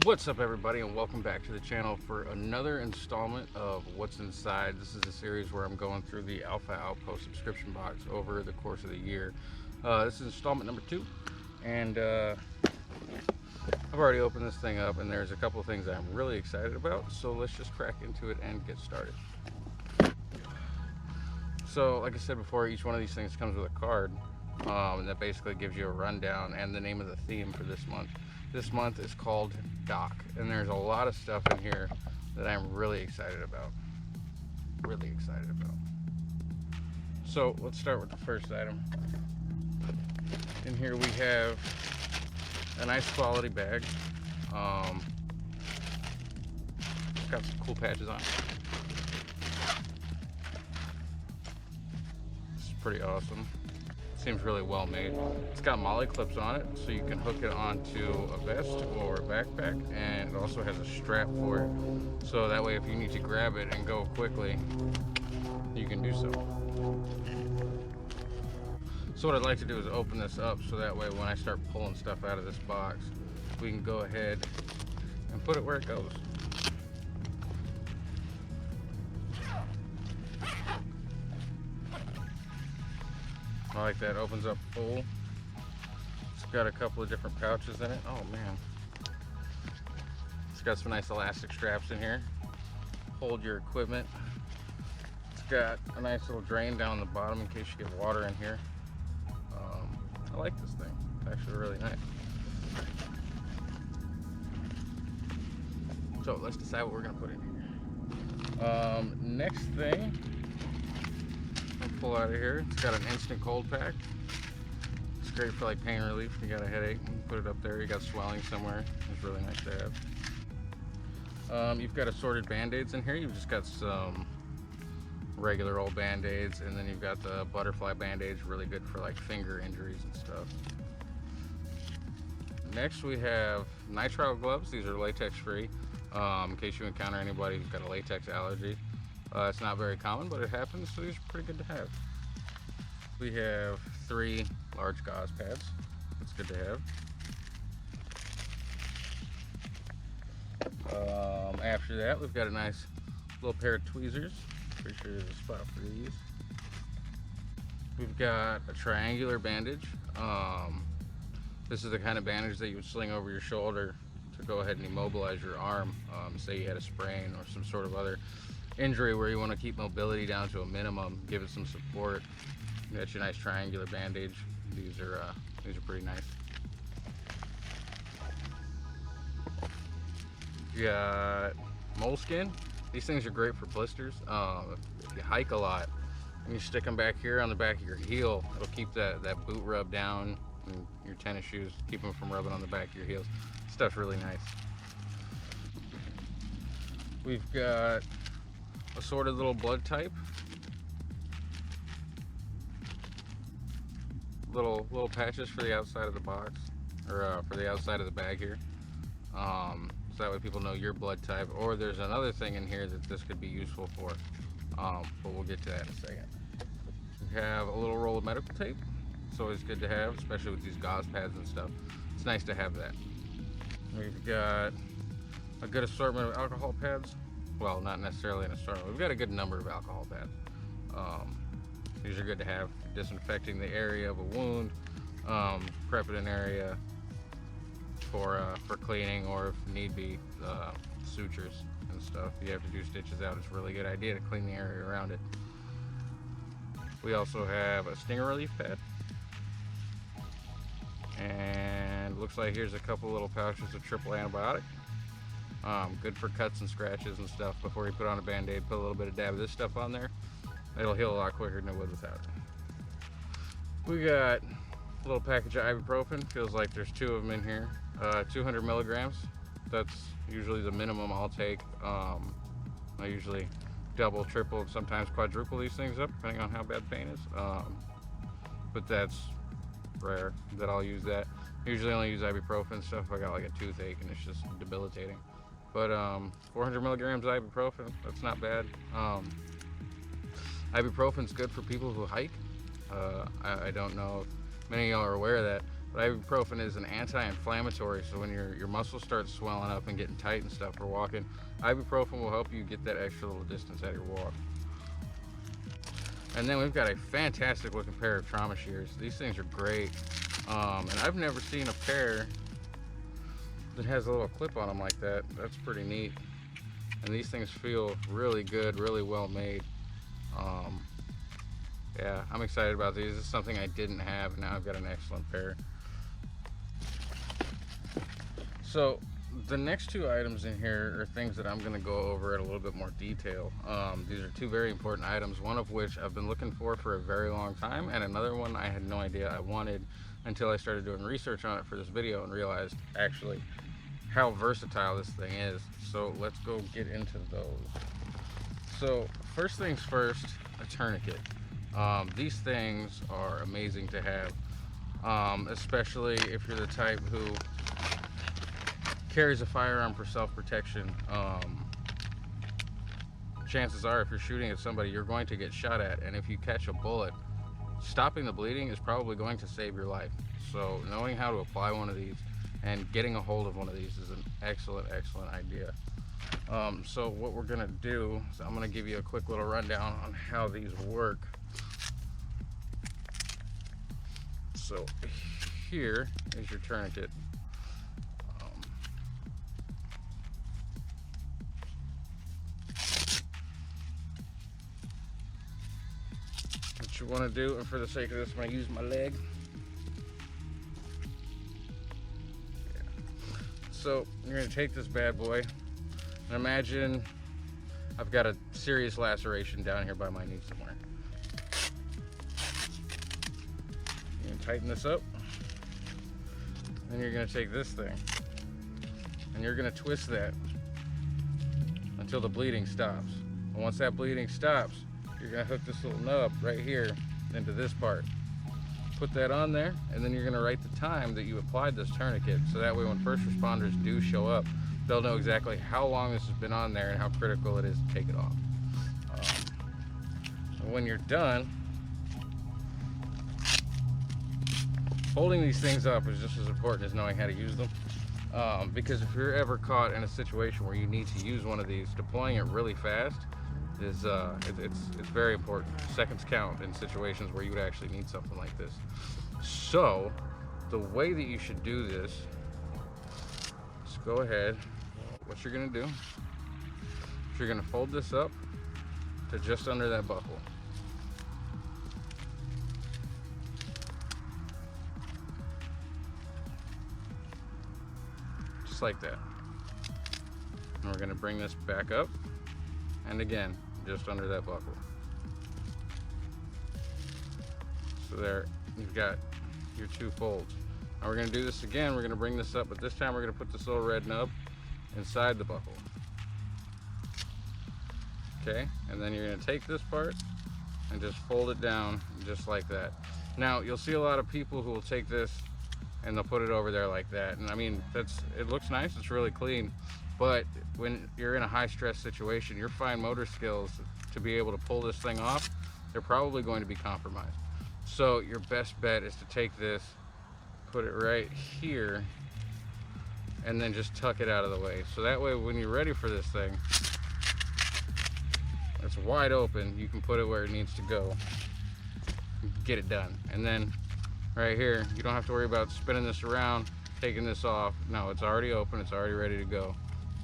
What's up, everybody, and welcome back to the channel for another installment of What's Inside. This is a series where I'm going through the Alpha Outpost subscription box over the course of the year. This is installment number 2, and I've already opened this thing up, and there's a couple of things I'm really excited about, so let's just crack into it and get started. So, like I said before, each one of these things comes with a card, and that basically gives you a rundown and the name of the theme for this month. This month is called Dock, and there's a lot of stuff in here that I'm really excited about. So let's start with the first item. In here we have a nice quality bag. It's got some cool patches on it. This is pretty awesome. Seems really well made. It's got molly clips on it, so you can hook it onto a vest or a backpack, and it also has a strap for it, so that way if you need to grab it and go quickly, you can do so. So what I'd like to do is open this up, so that way when I start pulling stuff out of this box, we can go ahead and put it where it goes. I like that. It opens up full. It's got a couple of different pouches in it. Oh man. It's got some nice elastic straps in here. Hold your equipment. It's got a nice little drain down the bottom in case you get water in here. I like this thing. It's actually really nice. So let's decide what we're gonna put in here. Next thing, I'll pull out of here. It's got an instant cold pack. It's great for like pain relief. You got a headache, you can put it up there. You got swelling somewhere. It's really nice to have. You've got assorted band-aids in here. You've just got some regular old band-aids, and then you've got the butterfly band-aids, really good for like finger injuries and stuff. Next we have nitrile gloves. These are latex free, in case you encounter anybody who's got a latex allergy. It's not very common, but it happens, so these are pretty good to have. We have 3 large gauze pads. That's good to have. After that, we've got a nice little pair of tweezers. Pretty sure there's a spot for these. We've got a triangular bandage. This is the kind of bandage that you would sling over your shoulder to go ahead and immobilize your arm. Say you had a sprain or some sort of other injury where you want to keep mobility down to a minimum, give it some support. You got your nice triangular bandage. These are pretty nice. You got moleskin. These things are great for blisters. If you hike a lot and you stick them back here on the back of your heel, it'll keep that boot rub down in your tennis shoes, keep them from rubbing on the back of your heels. Stuff's really nice. We've got assorted little blood type. Little patches for the outside of the box, or for the outside of the bag here. So that way people know your blood type. Or there's another thing in here that this could be useful for, but we'll get to that in a second. We have a little roll of medical tape. It's always good to have, especially with these gauze pads and stuff. It's nice to have that. We've got a good assortment of alcohol pads. Well, not necessarily an assortment. We've got a good number of alcohol pads. These are good to have, disinfecting the area of a wound, prepping an area for cleaning, or if need be, sutures and stuff. If you have to do stitches out, it's a really good idea to clean the area around it. We also have a stinger relief pad. And looks like here's a couple little pouches of triple antibiotic. Good for cuts and scratches and stuff. Before you put on a band-aid, put a little bit of dab of this stuff on there. It'll heal a lot quicker than it would without it. We got a little package of ibuprofen. Feels like there's 2 of them in here. 200 milligrams. That's usually the minimum I'll take. I usually double, triple, sometimes quadruple these things up, depending on how bad pain is. But that's rare that I'll use that. Usually only use ibuprofen stuff if I got like a toothache and it's just debilitating. But 400 milligrams of ibuprofen, that's not bad. Ibuprofen's good for people who hike. I don't know if many of y'all are aware of that. But ibuprofen is an anti-inflammatory, so when your muscles start swelling up and getting tight and stuff for walking, ibuprofen will help you get that extra little distance out of your walk. And then we've got a fantastic looking pair of trauma shears. These things are great. And I've never seen a pair that has a little clip on them like that. That's pretty neat. And these things feel really good, really well made. Yeah, I'm excited about these. This is something I didn't have, and now I've got an excellent pair. So the next two items in here are things that I'm going to go over in a little bit more detail. These are two very important items, one of which I've been looking for a very long time, and another one I had no idea I wanted until I started doing research on it for this video and realized actually how versatile this thing is. So let's go get into those. So first things first, a tourniquet. These things are amazing to have, especially if you're the type who carries a firearm for self-protection. Chances are if you're shooting at somebody, you're going to get shot at, and if you catch a bullet, stopping the bleeding is probably going to save your life. So knowing how to apply one of these and getting a hold of one of these is an excellent idea. So what we're gonna do is I'm gonna give you a quick little rundown on how these work. So here is your tourniquet. What you want to do, and for the sake of this, I'm going to use my leg. Yeah. So you're going to take this bad boy, and imagine I've got a serious laceration down here by my knee somewhere. You're going to tighten this up, and you're going to take this thing, and you're going to twist that until the bleeding stops. And once that bleeding stops, you're gonna hook this little nub right here into this part. Put that on there, and then you're gonna write the time that you applied this tourniquet, so that way when first responders do show up, they'll know exactly how long this has been on there and how critical it is to take it off. And when you're done, holding these things up is just as important as knowing how to use them. Because if you're ever caught in a situation where you need to use one of these, deploying it really fast is it's very important. Seconds count in situations where you would actually need something like this. So the way that you should do this is go ahead. What you're gonna do is you're gonna fold this up to just under that buckle. Just like that. And we're gonna bring this back up, and again, just under that buckle. So there, you've got your two folds. Now we're gonna do this again. We're gonna bring this up, but this time we're gonna put this little red nub inside the buckle. Okay, and then you're gonna take this part and just fold it down just like that. Now, you'll see a lot of people who will take this and they'll put it over there like that. And I mean, it looks nice, it's really clean. But when you're in a high stress situation, your fine motor skills to be able to pull this thing off, they're probably going to be compromised. So your best bet is to take this, put it right here, and then just tuck it out of the way. So that way when you're ready for this thing, it's wide open, you can put it where it needs to go, get it done. And then right here, you don't have to worry about spinning this around, taking this off. No, it's already open, it's already ready to go.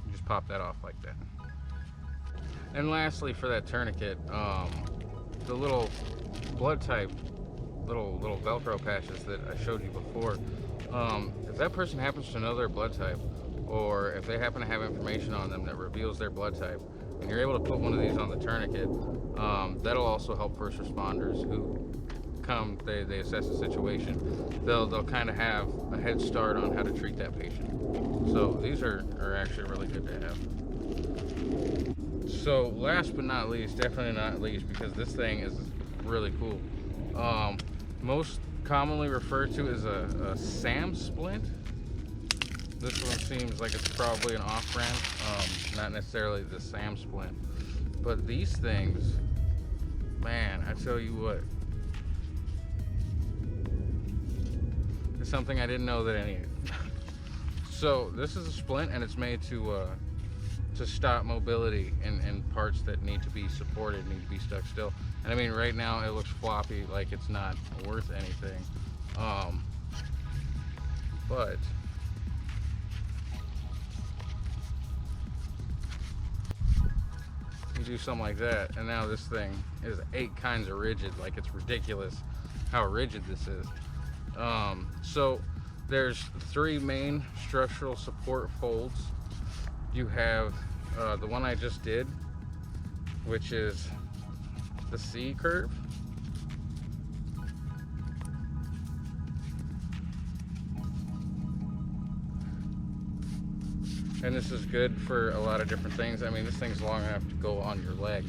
You just pop that off like that. And lastly, for that tourniquet, the little blood type, little Velcro patches that I showed you before, if that person happens to know their blood type, or if they happen to have information on them that reveals their blood type, and you're able to put one of these on the tourniquet, that'll also help first responders who come, they assess the situation. They'll kind of have a head start on how to treat that patient. So these are actually really good to have. So last but not least, definitely not least, because this thing is really cool. Most commonly referred to as a SAM splint. This one seems like it's probably an off-brand, not necessarily the SAM splint. But these things, man, I tell you what, It's something I didn't know that I needed. So this is a splint, and it's made to stop mobility in parts that need to be supported, need to be stuck still. And I mean, right now it looks floppy, like it's not worth anything. But you do something like that, and now this thing is 8 kinds of rigid. Like, it's ridiculous how rigid this is. So there's 3 main structural support folds. You have the one I just did, which is the C curve. And this is good for a lot of different things. I mean, this thing's long enough to go on your leg.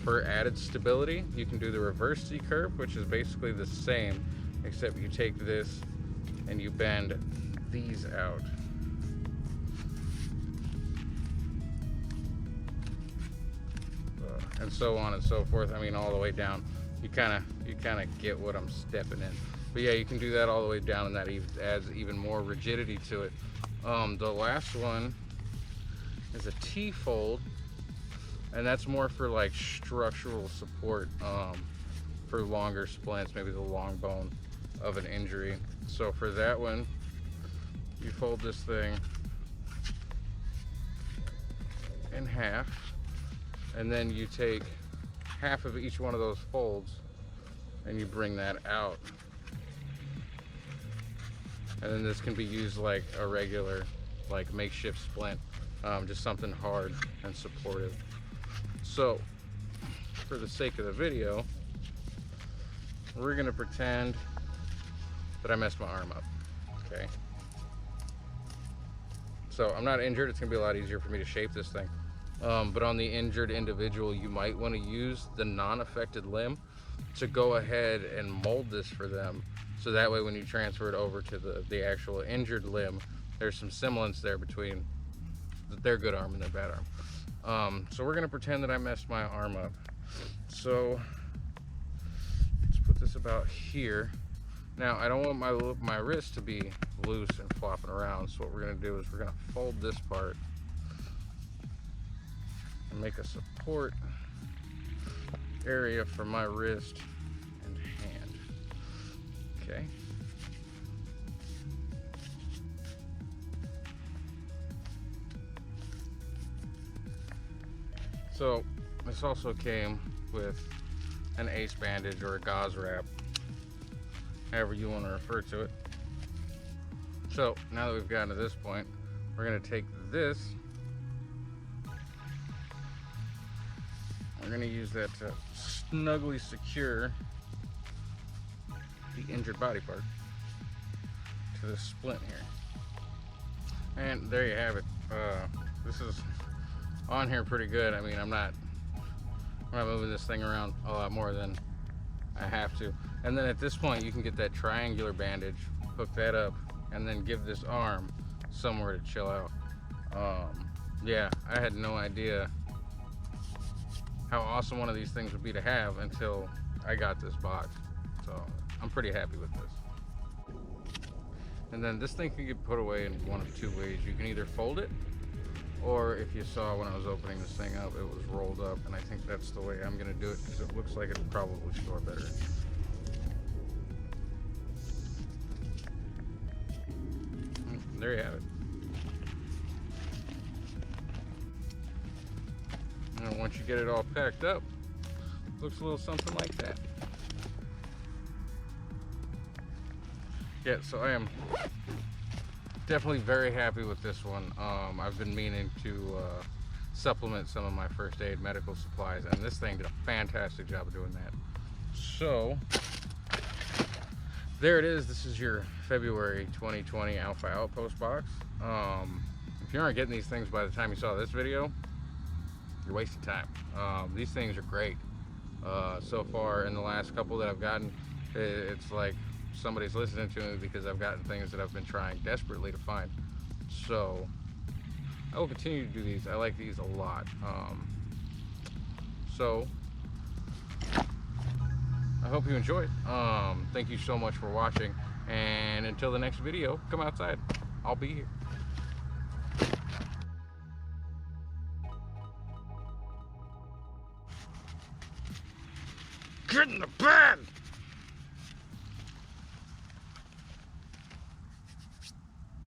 For added stability, you can do the reverse C curve, which is basically the same, except you take this and you bend these out. And so on and so forth. I mean, all the way down. You kind of get what I'm stepping in. But yeah, you can do that all the way down, and that adds even more rigidity to it. The last one is a T-fold, and that's more for like structural support, for longer splints, maybe the long bone of an injury. So for that one, you fold this thing in half, and then you take half of each one of those folds and you bring that out. And then this can be used like a regular, like makeshift splint, just something hard and supportive. So for the sake of the video, we're gonna pretend that I messed my arm up, okay? So I'm not injured. It's gonna be a lot easier for me to shape this thing. But on the injured individual, you might want to use the non-affected limb to go ahead and mold this for them. So that way when you transfer it over to the actual injured limb, there's some semblance there between their good arm and their bad arm. So we're gonna pretend that I messed my arm up. So let's put this about here. Now I don't want my wrist to be loose and flopping around. So what we're gonna do is we're gonna fold this part and make a support area for my wrist and hand. Okay. So this also came with an ace bandage or a gauze wrap, however you want to refer to it. So now that we've gotten to this point, we're going to take this. We're going to use that to snugly secure the injured body part to this splint here. And there you have it. This is on here pretty good. I mean, I'm not moving this thing around a lot more than I have to. And then at this point, you can get that triangular bandage, hook that up, and then give this arm somewhere to chill out. Yeah, I had no idea how awesome one of these things would be to have until I got this box. So I'm pretty happy with this. And then this thing can get put away in one of 2 ways. You can either fold it, or if you saw when I was opening this thing up, it was rolled up, and I think that's the way I'm gonna do it because it looks like it'll probably store better. There you have it. And once you get it all packed up, it looks a little something like that. Yeah, so I am definitely very happy with this one. I've been meaning to supplement some of my first aid medical supplies, and this thing did a fantastic job of doing that. So there it is. This is your February 2020 Alpha Outpost box. If you aren't getting these things by the time you saw this video, you're wasting time. These things are great. So far in the last couple that I've gotten, it's like somebody's listening to me because I've gotten things that I've been trying desperately to find. So I will continue to do these. I like these a lot. So I hope you enjoyed. Thank you so much for watching. And until the next video, come outside. I'll be here. Get in the bed!